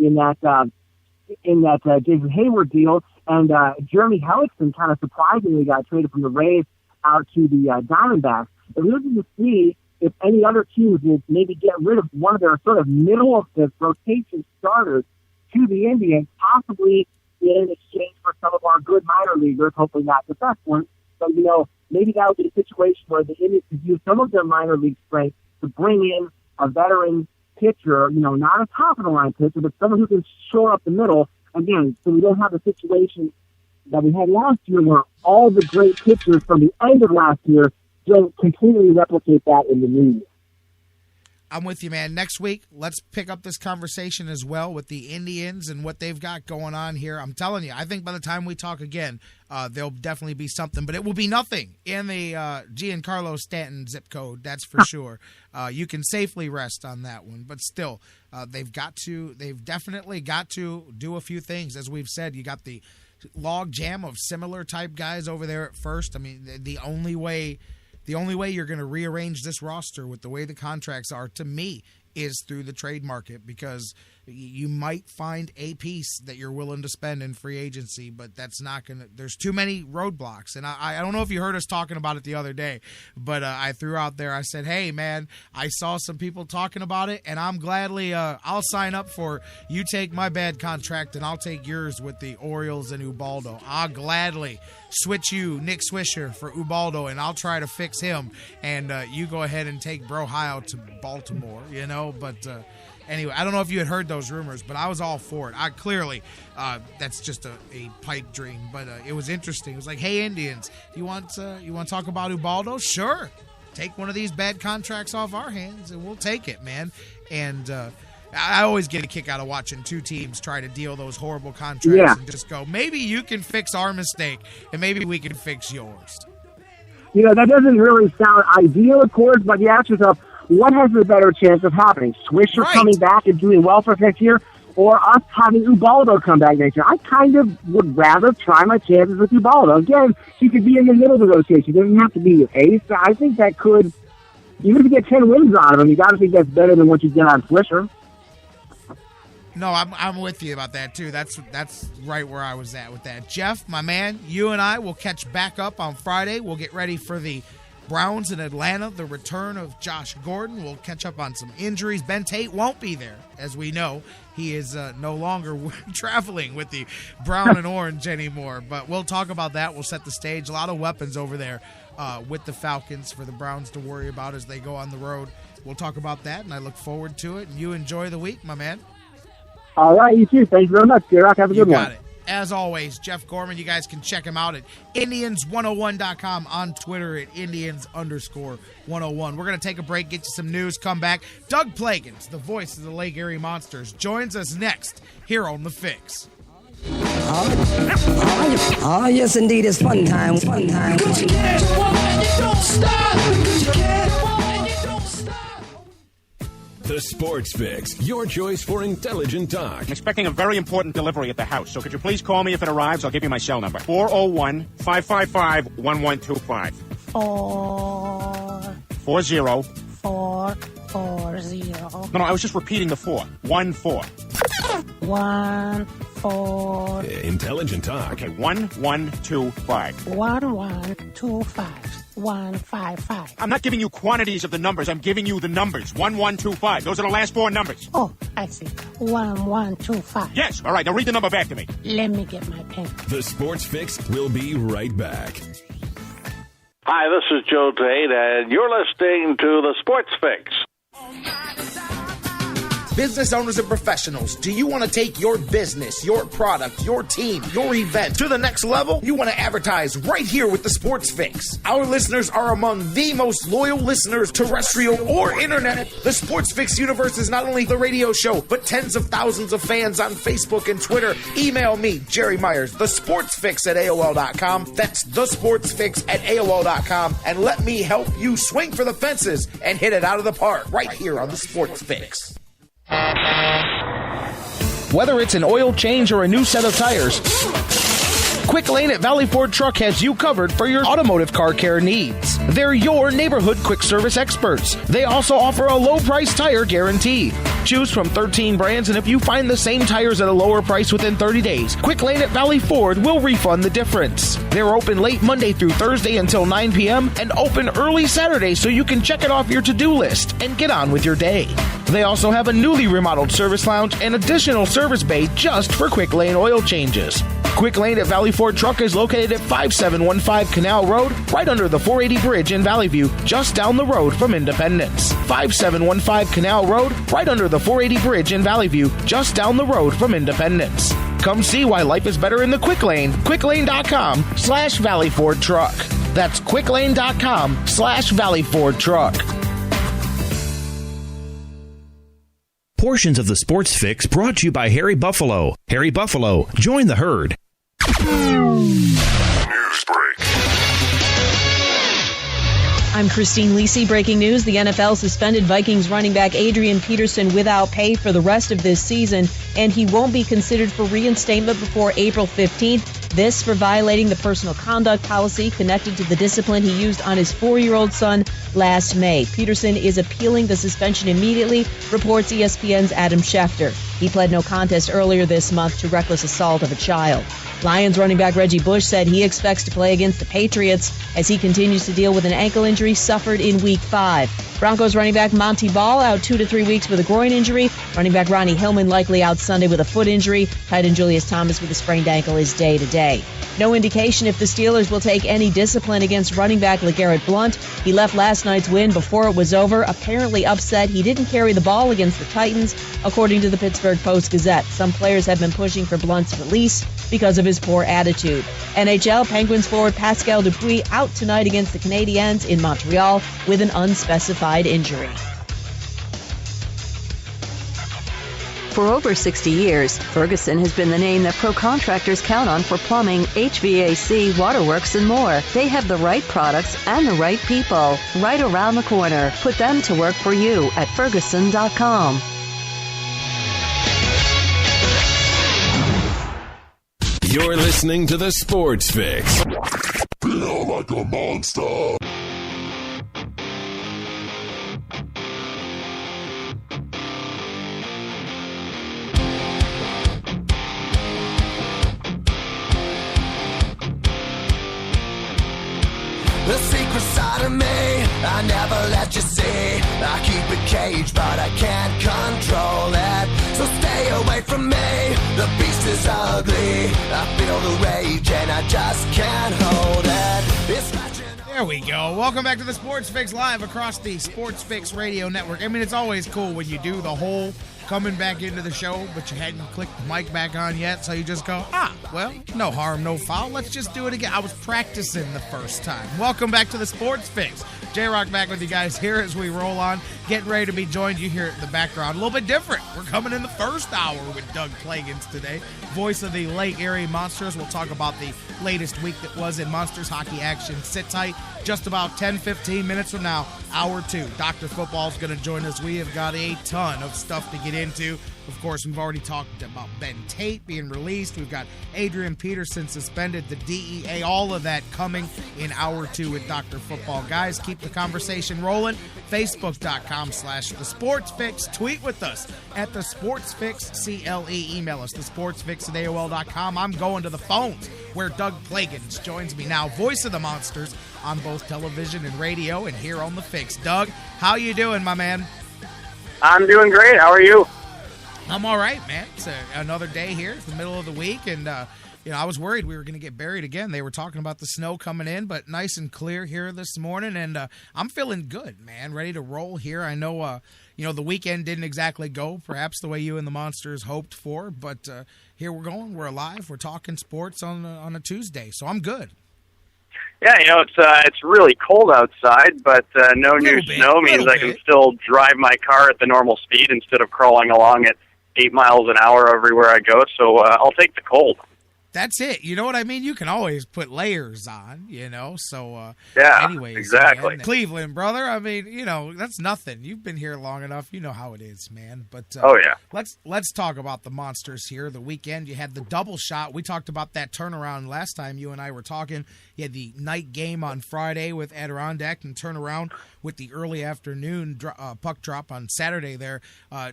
in that Jason Hayward deal, and Jeremy Hellickson kind of surprisingly got traded from the Rays out to the Diamondbacks. It was looking to see if any other teams will maybe get rid of one of their sort of middle of the rotation starters to the Indians, possibly in exchange for some of our good minor leaguers, hopefully not the best ones. So, maybe that would be a situation where the Indians could use some of their minor league strength to bring in a veteran pitcher, not a top-of-the-line pitcher, but someone who can shore up the middle. Again, so we don't have the situation that we had last year where all the great pitchers from the end of last year don't completely replicate that in the new year. I'm with you, man. Next week, let's pick up this conversation as well with the Indians and what they've got going on here. I'm telling you, I think by the time we talk again, there'll definitely be something, but it will be nothing in the Giancarlo Stanton zip code, that's for sure. You can safely rest on that one, but still, they've definitely got to do a few things. As we've said, you got the log jam of similar type guys over there at first. I mean, the only way you're going to rearrange this roster with the way the contracts are, to me, is through the trade market, because you might find a piece that you're willing to spend in free agency, but that's not going to – there's too many roadblocks. And I don't know if you heard us talking about it the other day, but I threw out there, I said, hey, man, I saw some people talking about it, and I'm gladly I'll sign up for you take my bad contract and I'll take yours with the Orioles and Ubaldo. I'll gladly switch you, Nick Swisher, for Ubaldo, and I'll try to fix him, and you go ahead and take Bro Hyo to Baltimore, but anyway, I don't know if you had heard those rumors, but I was all for it. I clearly, that's just a pipe dream, but it was interesting. It was like, hey, Indians, you want to talk about Ubaldo? Sure. Take one of these bad contracts off our hands, and we'll take it, man. And I always get a kick out of watching two teams try to deal those horrible contracts and just go, maybe you can fix our mistake, and maybe we can fix yours. That doesn't really sound ideal, of course, but you ask yourself, what has the better chance of happening? Swisher coming back and doing well for us next year, or us having Ubaldo come back next year? I kind of would rather try my chances with Ubaldo. Again, he could be in the middle of the rotation. He doesn't have to be an ace. I think that could, even if you get 10 wins out of him, you got to think that's better than what you get on Swisher. No, I'm with you about that, too. That's right where I was at with that. Jeff, my man, you and I will catch back up on Friday. We'll get ready for the Browns in Atlanta, the return of Josh Gordon. We'll catch up on some injuries. Ben Tate won't be there, as we know. He is no longer traveling with the brown and orange anymore. But we'll talk about that. We'll set the stage. A lot of weapons over there with the Falcons for the Browns to worry about as they go on the road. We'll talk about that, and I look forward to it. And you enjoy the week, my man. All right, you too. Thank you very much, J-Rock. Have a good one. You got it. As always, Jeff Gorman, you guys can check him out at Indians101.com, on Twitter at Indians_101. We're going to take a break, get you some news, come back. Doug Plagens, the voice of the Lake Erie Monsters, joins us next here on The Fix. Oh, yes, indeed. It's fun time. Fun time. But you can't walk and you don't stop. But you can't walk and you don't stop. The Sports Fix, your choice for intelligent talk. I'm expecting a very important delivery at the house, so could you please call me if it arrives? I'll give you my cell number. 401-555-1125. 440. No, I was just repeating the 4. 1-4. 1-4. Intelligent talk. Okay, 1125. 1125. 155. I'm not giving you quantities of the numbers. I'm giving you the numbers. 1125. Those are the last 4 numbers. Oh, I see. 1125. Yes. All right. Now read the number back to me. Let me get my pen. The Sports Fix will be right back. Hi, this is Joe Tate, and you're listening to The Sports Fix. Business owners and professionals, do you want to take your business, your product, your team, your event to the next level? You want to advertise right here with the Sports Fix. Our listeners are among the most loyal listeners, terrestrial or internet. The Sports Fix universe is not only the radio show, but tens of thousands of fans on Facebook and Twitter. Email me, Jerry Myers, thesportsfix@AOL.com. That's thesportsfix@AOL.com. And let me help you swing for the fences and hit it out of the park right here on the Sports Fix. Whether it's an oil change or a new set of tires, Quick Lane at Valley Ford Truck has you covered for your automotive car care needs. They're your neighborhood quick service experts. They also offer a low price tire guarantee. Choose from 13 brands, and if you find the same tires at a lower price within 30 days, Quick Lane at Valley Ford will refund the difference. They're open late Monday through Thursday until 9 p.m. and open early Saturday so you can check it off your to-do list and get on with your day. They also have a newly remodeled service lounge and additional service bay just for Quick Lane oil changes. Quick Lane at Valley Ford Truck is located at 5715 Canal Road, right under the 480 bridge in Valley View, just down the road from Independence. 5715 Canal Road, right under the 480 bridge in Valley View, just down the road from Independence. Come see why life is better in the Quick Lane. quicklane.com/Valley Ford Truck. That's quicklane.com/Valley Ford Truck. Portions of the Sports Fix brought to you by Harry Buffalo. Harry Buffalo, join the herd. News break. I'm Christine Lisi. Breaking news. The NFL suspended Vikings running back Adrian Peterson without pay for the rest of this season, and he won't be considered for reinstatement before April 15th. This for violating the personal conduct policy connected to the discipline he used on his 4-year-old son last May. Peterson is appealing the suspension immediately, reports ESPN's Adam Schefter. He pled no contest earlier this month to reckless assault of a child. Lions running back Reggie Bush said he expects to play against the Patriots as he continues to deal with an ankle injury suffered in Week 5. Broncos running back Monty Ball out 2 to 3 weeks with a groin injury. Running back Ronnie Hillman likely out Sunday with a foot injury. Tight end Julius Thomas with a sprained ankle is day to day. No indication if the Steelers will take any discipline against running back LeGarrette Blount. He left last night's win before it was over, apparently upset he didn't carry the ball against the Titans, according to the Pittsburgh Post-Gazette. Some players have been pushing for Blount's release because of his poor attitude. NHL, Penguins forward Pascal Dupuis out tonight against the Canadiens in Montreal with an unspecified injury. For over 60 years, Ferguson has been the name that pro contractors count on for plumbing, HVAC, waterworks, and more. They have the right products and the right people right around the corner. Put them to work for you at Ferguson.com. You're listening to the Sports Fix. Feel like a monster. The secret side of me, I never let you see. I keep it caged, but I can't control it. So stay away from me, the beast is ugly. I feel the rage and I just can't hold it. There we go. Welcome back to the Sports Fix live across the Sports Fix Radio Network. I mean, it's always cool when you do the whole coming back into the show, but you hadn't clicked the mic back on yet, so you just go, well, no harm, no foul. Let's just do it again. I was practicing the first time. Welcome back to the Sports Fix. J-Rock back with you guys here as we roll on, getting ready to be joined. You hear it in the background. A little bit different. We're coming in the first hour with Doug Plagens today, voice of the Lake Erie Monsters. We'll talk about the latest week that was in Monsters hockey action. Sit tight. Just about 10-15 minutes from now, hour 2. Dr. Football's going to join us. We have got a ton of stuff to get into. Of course, we've already talked about Ben Tate being released. We've got Adrian Peterson suspended, the DEA, all of that coming in hour 2 with Dr. Football. Guys, keep the conversation rolling. Facebook.com/TheSportsFix. Tweet with us at TheSportsFixCLE. Email us, TheSportsFix@AOL.com. I'm going to the phones where Doug Plagens joins me now, voice of the Monsters on both television and radio and here on The Fix. Doug, how you doing, my man? I'm doing great. How are you? I'm all right, man. It's another day here. It's the middle of the week, and I was worried we were going to get buried again. They were talking about the snow coming in, but nice and clear here this morning, and I'm feeling good, man. Ready to roll here. I know, the weekend didn't exactly go perhaps the way you and the Monsters hoped for, but here we're going. We're alive. We're talking sports on a Tuesday, so I'm good. Yeah, it's really cold outside, but no new snow means I can still drive my car at the normal speed instead of crawling along at 8 miles an hour everywhere I go, so I'll take the cold. That's it. You know what I mean? You can always put layers on, So, anyways, exactly. Man, Cleveland, brother. I mean, that's nothing. You've been here long enough. You know how it is, man. But oh yeah, let's talk about the Monsters here. The weekend you had the double shot. We talked about that turnaround last time you and I were talking. You had the night game on Friday with Adirondack and turnaround with the early afternoon puck drop on Saturday. There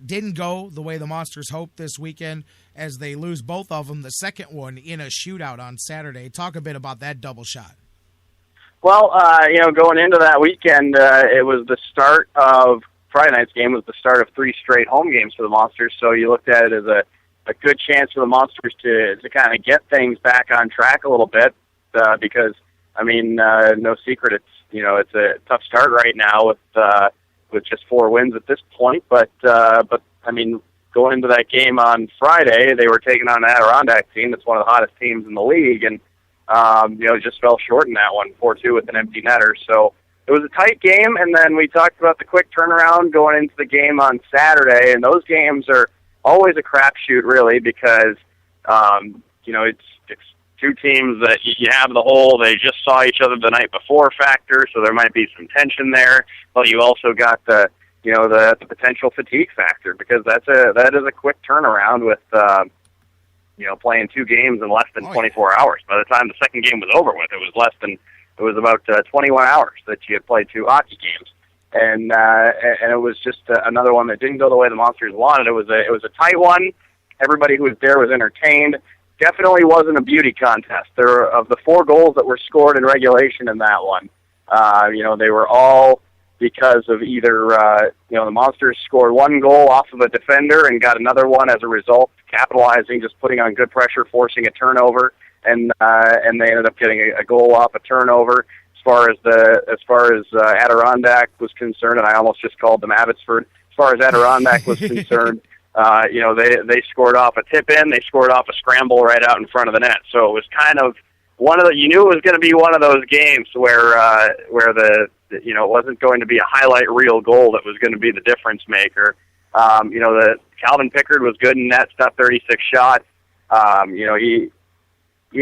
didn't go the way the Monsters hoped this weekend, as they lose both of them, the second one in a shootout on Saturday. Talk a bit about that double shot. Well, going into that weekend, it was the start of Friday night's game was the start of 3 straight home games for the Monsters, so you looked at it as a good chance for the Monsters to kind of get things back on track a little bit, because, no secret, it's a tough start right now with just 4 wins at this point, but going into that game on Friday, they were taking on an Adirondack team that's one of the hottest teams in the league, and just fell short in that one, 4-2 with an empty netter. So it was a tight game, and then we talked about the quick turnaround going into the game on Saturday, and those games are always a crapshoot, really, because it's 2 teams that you have the whole they just saw each other the night before factor, so there might be some tension there. But you also got the potential fatigue factor, because that is a quick turnaround with playing 2 games in less than 24 hours. By the time the second game was over with, it was about 21 hours that you had played 2 hockey games, and it was just another one that didn't go the way the Monsters wanted. It was a tight one. Everybody who was there was entertained. Definitely wasn't a beauty contest. Of the 4 goals that were scored in regulation in that one, they were all because of either, the Monsters scored 1 goal off of a defender and got another one as a result, capitalizing, just putting on good pressure, forcing a turnover, and they ended up getting a goal off a turnover. As far as Adirondack was concerned, and I almost just called them Abbotsford. As far as Adirondack was concerned, they scored off a tip-in, they scored off a scramble right out in front of the net. So it was kind of you knew it was going to be one of those games where it wasn't going to be a highlight reel goal that was going to be the difference maker. The Calvin Pickard was good in net, stuff 36 shots. He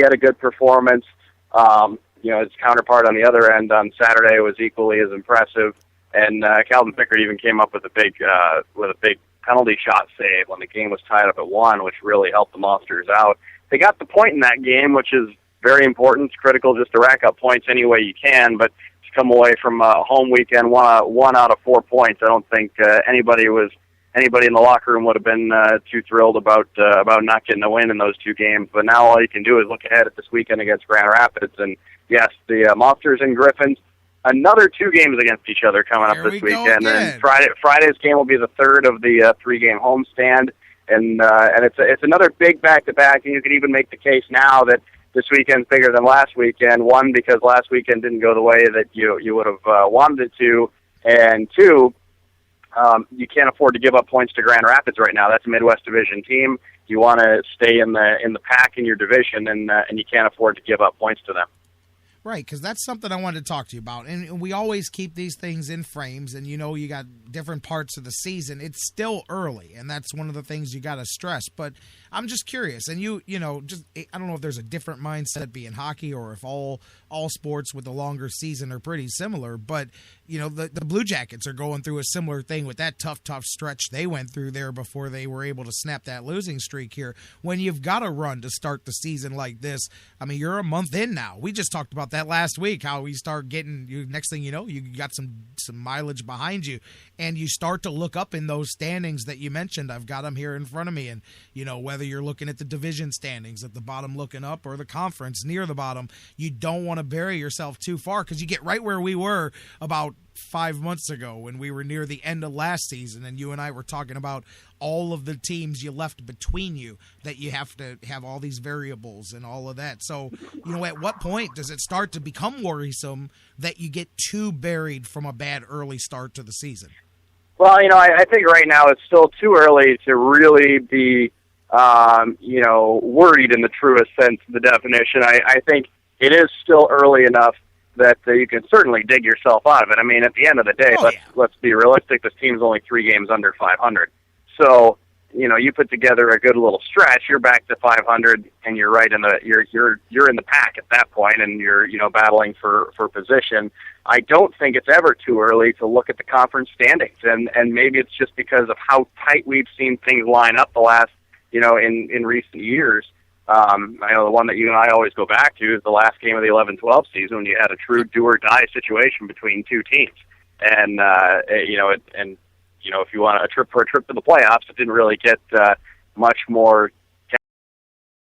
had a good performance. His counterpart on the other end on Saturday was equally as impressive. And Calvin Pickard even came up with a big penalty shot save when the game was tied up at 1, which really helped the Monsters out. They got the point in that game, which is very important. It's critical just to rack up points any way you can, but to come away from a home weekend, 1 out of 4 points, I don't think anybody in the locker room would have been too thrilled about not getting a win in those 2 games. But now all you can do is look ahead at this weekend against Grand Rapids, and yes, the Monsters and Griffins, another 2 games against each other coming up this weekend. And Friday's game will be the 3rd of the 3-game homestand, and it's another big back-to-back, and you could even make the case now that this weekend's bigger than last weekend. 1, because last weekend didn't go the way that you would have wanted it to, and 2, you can't afford to give up points to Grand Rapids right now. That's a Midwest Division team. You want to stay in the pack in your division, and you can't afford to give up points to them. Right, because that's something I wanted to talk to you about. And we always keep these things in frames, and you got different parts of the season. It's still early, and that's one of the things you got to stress. But I'm just curious, and I don't know if there's a different mindset being hockey or if all sports with a longer season are pretty similar. But, the Blue Jackets are going through a similar thing with that tough stretch they went through there before they were able to snap that losing streak here. When you've got a run to start the season like this, you're a month in now. We just talked about that last week, how we start getting, next thing you know, you got some mileage behind you, and you start to look up in those standings that you mentioned. I've got them here in front of me, and whether you're looking at the division standings at the bottom looking up or the conference near the bottom, you don't want to bury yourself too far, because you get right where we were about 5 months ago when we were near the end of last season, and you and I were talking about all of the teams you left between you, that you have to have all these variables and all of that. So, at what point does it start to become worrisome that you get too buried from a bad early start to the season? Well, I think right now it's still too early to really be, worried in the truest sense of the definition. I think it is still early enough that you can certainly dig yourself out of it. At the end of the day, let's be realistic. This team's only 3 games under 500. So, you put together a good little stretch, you're back to 500, and you're right in the you're in the pack at that point, and you're battling for position. I don't think it's ever too early to look at the conference standings, and maybe it's just because of how tight we've seen things line up the last in recent years. I know the one that you and I always go back to is the last game of the 11-12 season when you had a true do-or-die situation between two teams, and if you want a trip to the playoffs, it didn't really get much more